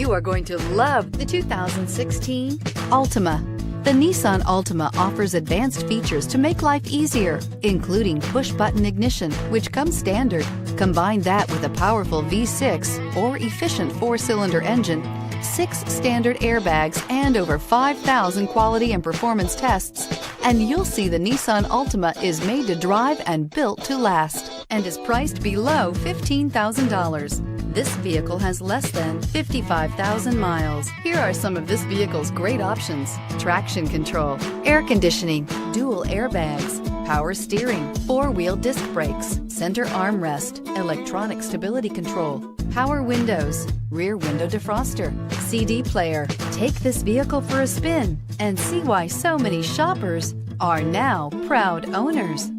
You are going to love the 2016 Altima. The Nissan Altima offers advanced features to make life easier, including push-button ignition, which comes standard. Combine that with a powerful V6 or efficient 4-cylinder engine, 6 standard airbags, and over 5,000 quality and performance tests, and you'll see the Nissan Altima is made to drive and built to last, and is priced below $15,000. This vehicle has less than 55,000 miles. Here are some of this vehicle's great options: traction control, air conditioning, dual airbags, power steering, 4-wheel disc brakes, center armrest, electronic stability control, power windows, rear window defroster, CD player. Take this vehicle for a spin and see why so many shoppers are now proud owners.